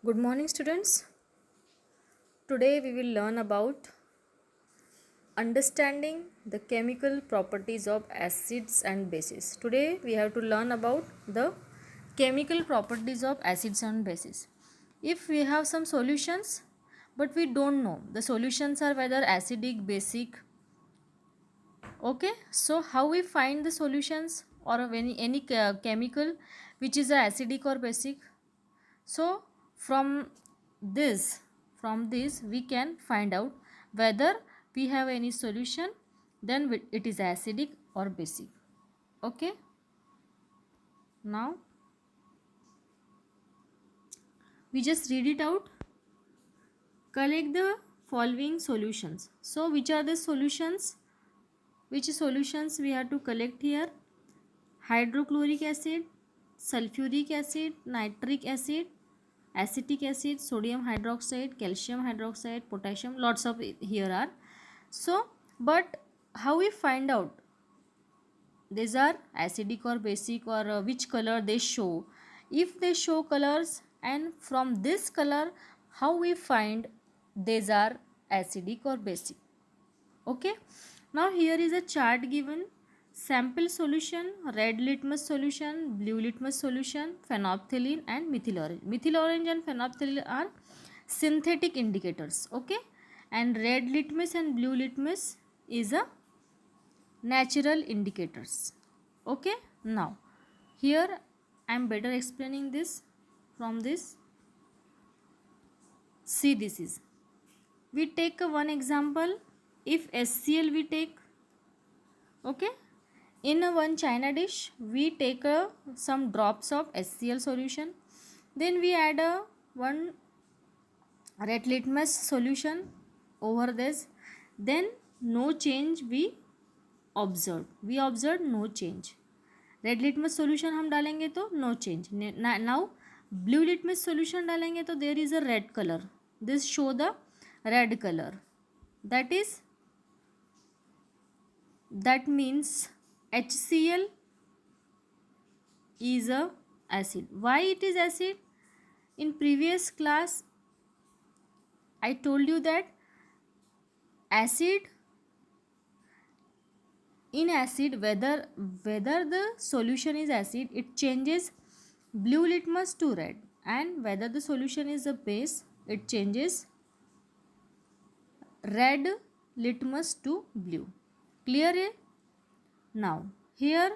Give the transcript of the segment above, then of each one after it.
Good morning, students. Today we will learn about understanding the chemical properties of acids and bases. Today we have to learn about the chemical properties of acids and bases. If we have some solutions but we don't know the solutions are whether acidic, basic, okay, so how we find the solutions or of any chemical which is acidic or basic. So this from this we can find out whether we have any solution, then it is acidic or basic. Okay, now we just read it out. Collect the following solutions. So which are the solutions? Which solutions we have to collect here? Hydrochloric acid, sulfuric acid, nitric acid, acetic acid, sodium hydroxide, calcium hydroxide, potassium, lots of here are. So but how we find out these are acidic or basic, or which color they show? If they show colors, and from this color how we find these are acidic or basic? Okay, now here is a chart given. Sample solution: red litmus solution, blue litmus solution, phenolphthalein and methyl orange. Methyl orange and phenolphthalein are synthetic indicators. Okay, and red litmus and blue litmus is a natural indicators. Okay, now here I am better explaining this from this. See, this is, we take a one example. If HCl we take, okay, in a one china dish we take some drops of HCl solution, then we add a one red litmus solution over this, then no change we observed no change. Red litmus solution हम डालेंगे तो no change. Now blue litmus solution डालेंगे तो there is a red colour. This show the red colour. that means HCl is a acid. Why it is acid? In previous class I told you that acid, in acid, whether the solution is acid, it changes blue litmus to red, and whether the solution is a base, it changes red litmus to blue. Clear है? Now here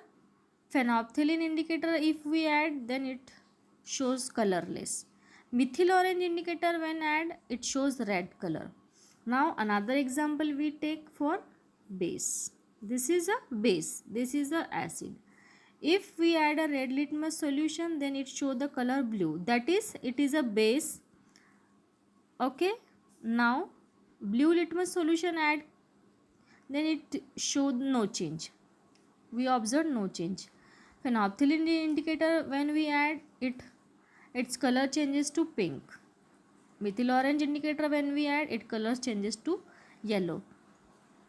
phenolphthalein indicator if we add, then it shows colorless. Methyl orange indicator when add, it shows red color. Now another example we take for base. This is a base, this is a acid. If we add a red litmus solution, then it show the color blue, that is it is a base. Okay, now blue litmus solution add, then it showed no change, we observed no change. Phenolphthalein indicator when we add it, its color changes to pink. Methyl orange indicator when we add, it color changes to yellow.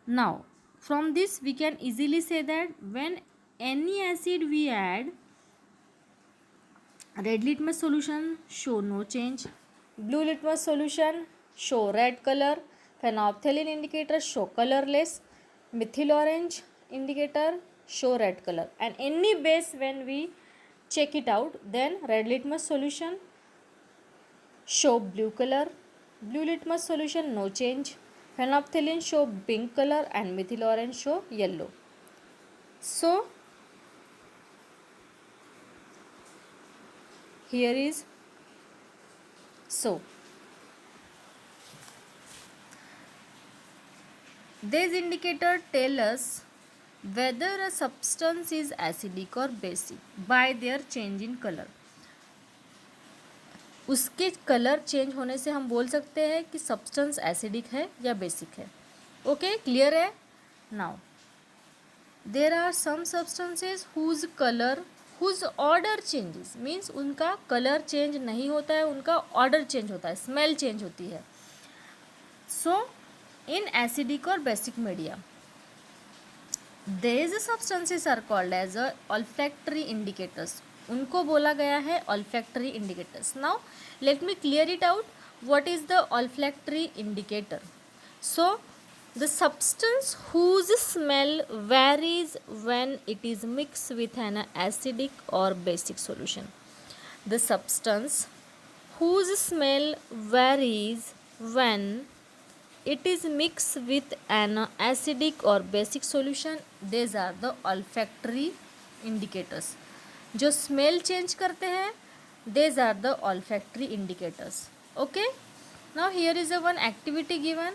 Now from this we can easily say that when any acid we add, red litmus solution show no change, blue litmus solution show red color, phenolphthalein indicator show colorless, methyl orange indicator show red color, and any base when we check it out, then red litmus solution show blue color, blue litmus solution no change, phenolphthalein show pink color, and methyl orange show yellow. So here is, so these indicators tell us whether a substance is acidic or basic by their change in color. उसके colour change होने से हम बोल सकते हैं कि substance acidic है या बेसिक है. ओके, क्लियर है? Now there are some substances whose colour whose odour changes, means उनका कलर चेंज नहीं होता है, उनका ऑर्डर चेंज होता है, स्मेल चेंज होती है. सो in acidic or basic media, these substances are called as olfactory indicators. उनको बोला गया है olfactory indicators. Now let me clear it out. What is the olfactory indicator? So the substance whose smell varies when it is mixed with an acidic or basic solution. The substance whose smell varies when it is mixed with an acidic or basic solution. These are the olfactory indicators. जो smell change करते हैं, these are the olfactory indicators. Okay, now here is a one activity given.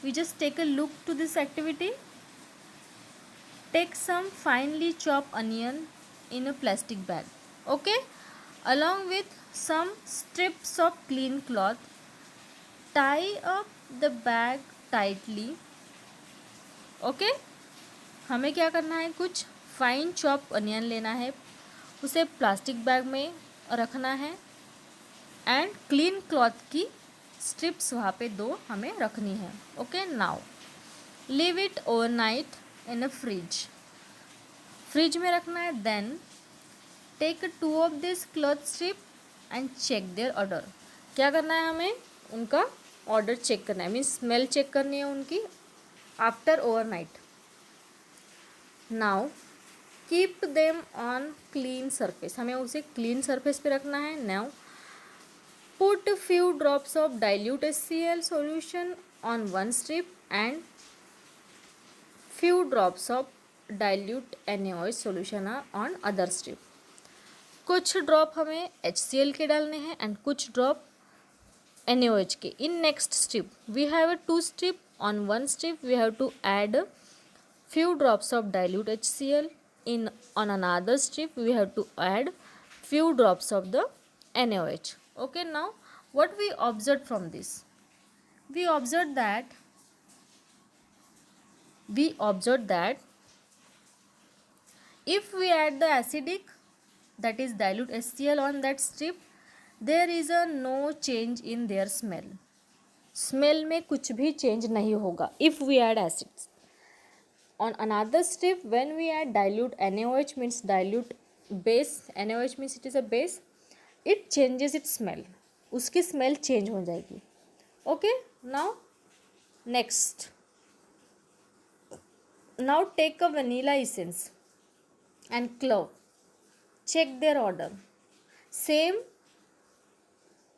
We just take a look to this activity. Take some finely chopped onion in a plastic bag. Okay, along with some strips of clean cloth. Tie up the bag tightly. Okay, हमें क्या करना है, कुछ fine chop onion लेना है, उसे plastic bag में रखना है एंड क्लीन क्लॉथ की स्ट्रिप्स वहाँ पे 2 हमें रखनी है. Okay, now leave it overnight in a fridge में रखना है. Then take 2 of this cloth strip and check their odour. क्या करना है, हमें उनका ऑर्डर चेक करना है, मीन्स स्मेल चेक करनी है उनकी after overnight. Now keep them on clean surface. हमें उसे क्लीन सरफेस पे रखना है. Now put few drops of dilute HCl solution on one strip and few drops of dilute NaOH solution on other strip. कुछ drop हमें HCl के डालने हैं एंड कुछ ड्रॉप NaOH के. In next strip we have a 2 strip. On one strip we have to add few drops of dilute HCl. On another strip we have to add few drops of the NaOH. Okay, now what we observed from this? We observed that if we add the acidic, that is dilute HCl on that strip, there is a no change in their smell. Smell में कुछ भी change नहीं होगा if we add acids. On another strip when we add dilute NaOH means dilute base, NaOH means it is a base, it changes it smell. उसकी smell change हो जाएगी. Okay, now next, now take a vanilla essence and clove. Check their odour.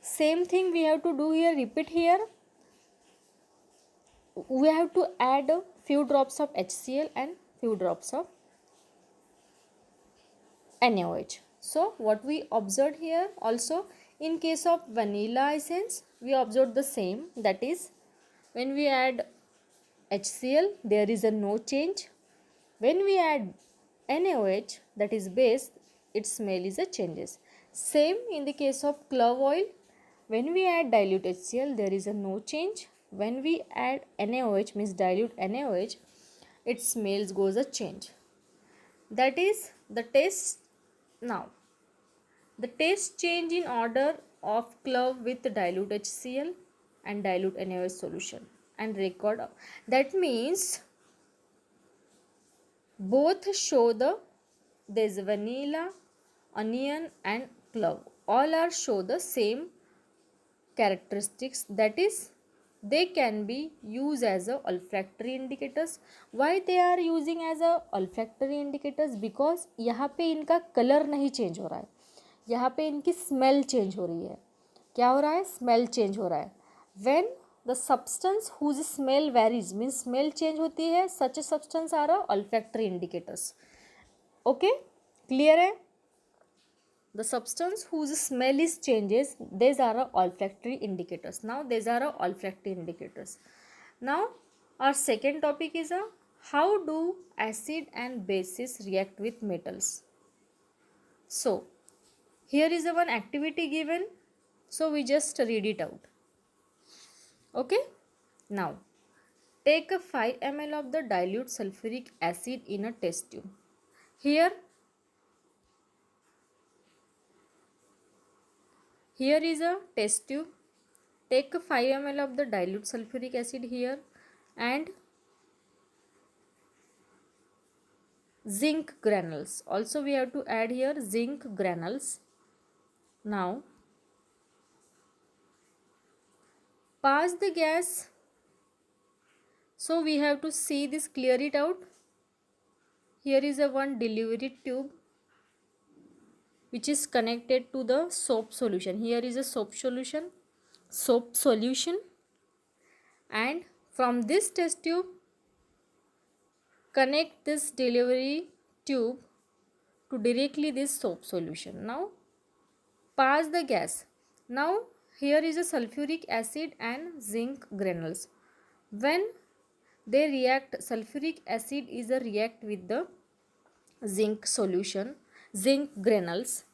same thing we have to do here, repeat here. We have to add a few drops of HCl and few drops of NaOH. So what we observed here also, in case of vanilla essence we observed the same, that is when we add HCl there is a no change. When we add NaOH, that is base, its smell is a changes. Same in the case of clove oil. When we add dilute HCl there is a no change. When we add NaOH means dilute NaOH, its smells goes a change. That is the taste. Now the taste change in order of clove with dilute HCl and dilute NaOH solution and record. That means both show there's vanilla, onion and clove, all are show the same characteristics, that is they can be used as a olfactory indicators. Why they are using as a olfactory indicators? Because यहाँ पे इनका colour नहीं change हो रहा है, यहाँ पे इनकी स्मेल चेंज हो रही है. क्या हो रहा है? स्मेल चेंज हो रहा है. When the substance whose smell varies means smell change होती है, such a substance are olfactory indicators. Okay, clear है? The substance whose smell is changes, these are olfactory indicators. Now these are olfactory indicators. Now our second topic is how do acid and bases react with metals. So here is one activity given, so we just read it out. Okay, now take a 5 ml of the dilute sulfuric acid in a test tube. Here is a test tube. Take 5 ml of the dilute sulfuric acid here and zinc granules. Also we have to add here zinc granules. Now pass the gas. So we have to see this, clear it out. Here is a one delivery tube which is connected to the soap solution. Here is a soap solution, and from this test tube connect this delivery tube to directly this soap solution. Now pass the gas. Now here is a sulfuric acid and zinc granules. When they react, sulfuric acid is a react with the zinc solution, zinc granules.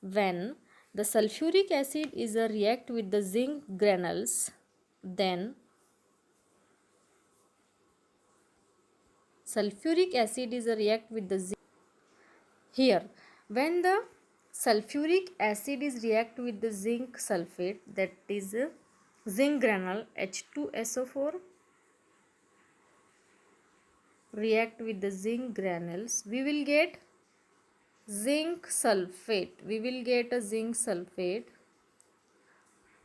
When the sulfuric acid is a react with the zinc granules, then sulfuric acid is a react with the zinc. Here, when the sulfuric acid is react with the zinc sulfate, that is zinc granule H2SO4 react with the zinc granules, we will get zinc sulfate. We will get a zinc sulfate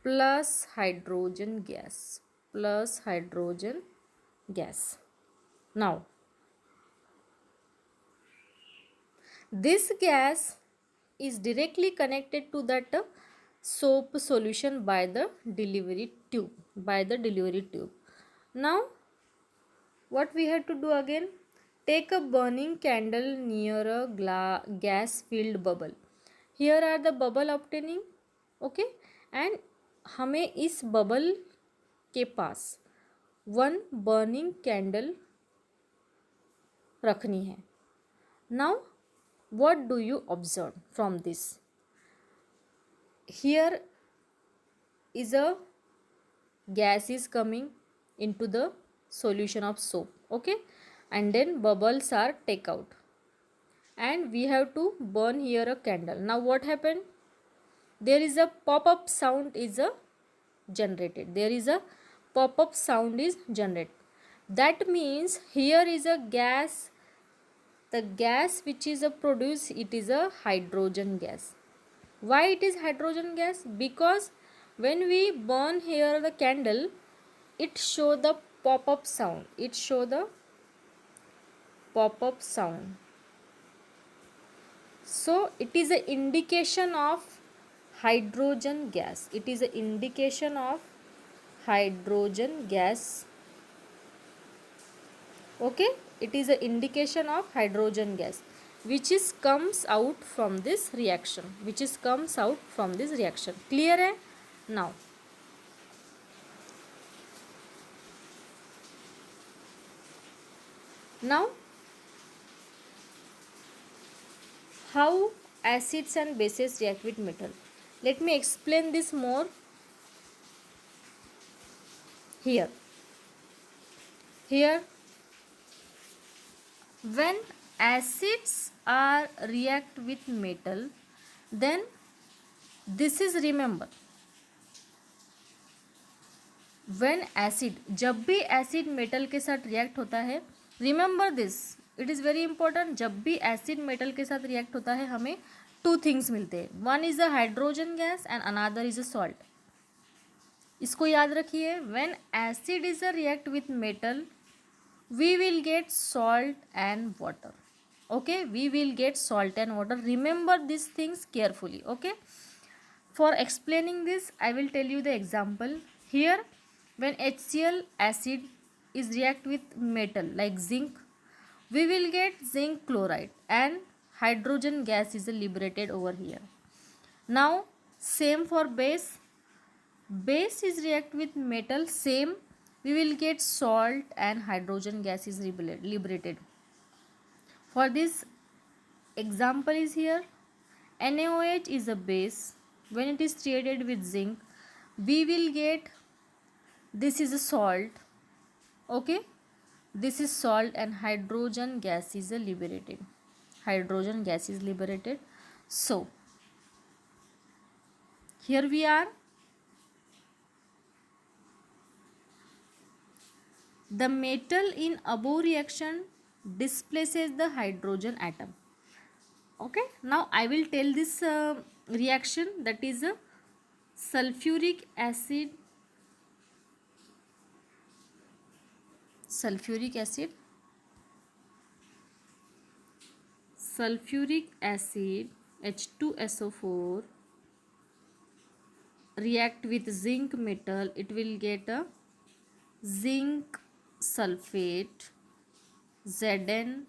plus hydrogen gas, plus hydrogen gas. Now this gas is directly connected to that soap solution by the delivery tube, Now what we have to do again? Take a burning candle near a gas filled bubble. Here are the bubble obtaining, okay, and हमें इस bubble के पास one burning candle रखनी है. Now what do you observe from this? Here is a gas is coming into the solution of soap, okay, and then bubbles are take out, and we have to burn here a candle. Now what happened? There is a pop-up sound is generated. There is a pop-up sound is generated. That means here is a gas. The gas which is produced, it is a hydrogen gas. Why it is hydrogen gas? Because when we burn here the candle, it show the pop-up sound. It show the pop-up sound. So it is an indication of hydrogen gas. It is an indication of hydrogen gas. Okay, it is an indication of hydrogen gas which is comes out from this reaction, clear hai? Now how acids and bases react with metal? Let me explain this more here. When acids are react with metal, then this is, remember, when acid, जब भी acid metal के साथ react होता है, remember this, it is very important, जब भी acid metal के साथ react होता है हमें two things मिलते हैं. One is a hydrogen gas and another is a salt. इसको याद रखिए. When acid is a react with metal, we will get salt and water. Okay, we will get salt and water. Remember these things carefully. Okay, for explaining this I will tell you the example. Here when HCl acid is react with metal like zinc, we will get zinc chloride and hydrogen gas is liberated over here. Now same for base is react with metal, same, we will get salt and hydrogen gas is liberated. For this example is here, NaOH is a base. When it is treated with zinc, we will get, this is a salt, okay, this is salt and hydrogen gas is liberated. So here we are. The metal in above reaction displaces the hydrogen atom. Okay, now I will tell this reaction, that is sulfuric acid sulfuric acid sulfuric acid H2SO4 react with zinc metal, it will get a zinc sulfate ZnSO4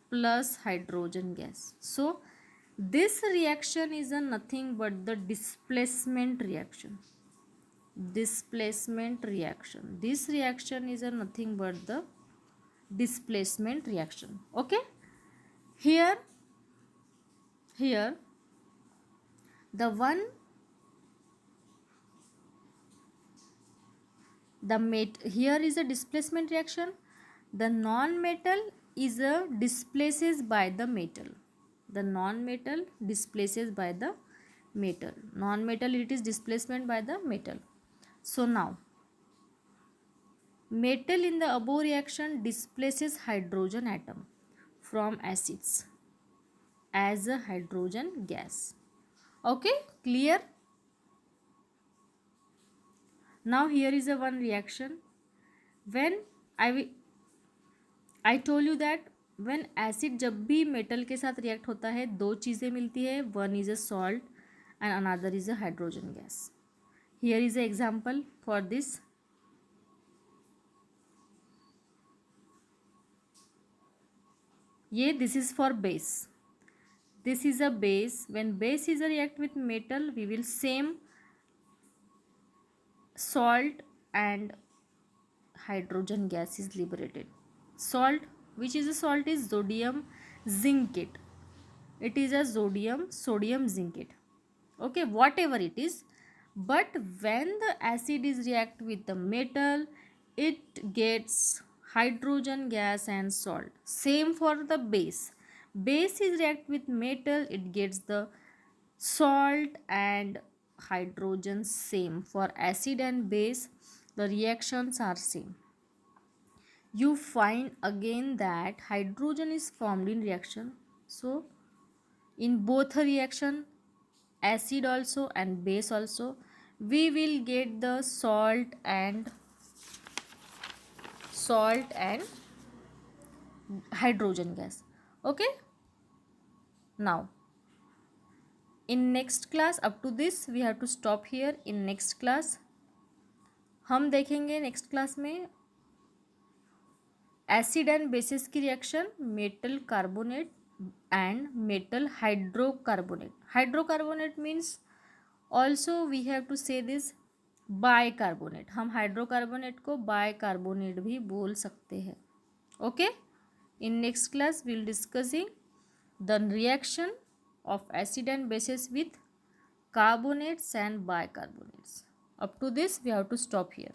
plus hydrogen gas. So this reaction is a nothing but the displacement reaction. This reaction is a nothing but the displacement reaction. Okay, here the one here is a displacement reaction. The non-metal is a displaces by the metal. The non-metal displaces by the metal. Non-metal, it is displacement by the metal. So now metal in the above reaction displaces hydrogen atom from acids as a hydrogen gas. Okay, clear? Now here is a one reaction. When I told you that when acid जब भी metal के साथ react होता है, दो चीज़ें मिलती है. One is a salt and another is a hydrogen gas. Here is an example for this. This is for base. This is a base. When base is a react with metal, we will same salt and hydrogen gas is liberated. Salt, which is a salt, is sodium zincate. It is a sodium zincate. Okay, whatever it is. But when the acid is react with the metal, it gets hydrogen gas and salt. Same for the base. Base is react with metal, it gets the salt and hydrogen. Same for acid and base, the reactions are same. You find again that hydrogen is formed in reaction. So in both a reaction, acid also and base also, we will get the salt and hydrogen gas. Okay, now in next class, up to this we have to stop here. In next class हम देखेंगे next class में acid and bases की reaction, metal carbonate and metal hydrocarbonate. Hydrocarbonate means also we have to say this bicarbonate. हम hydrocarbonate को bicarbonate भी बोल सकते हैं. Okay, in next class we will discussing the reaction of acid and bases with carbonates and bicarbonates. Up to this we have to stop here.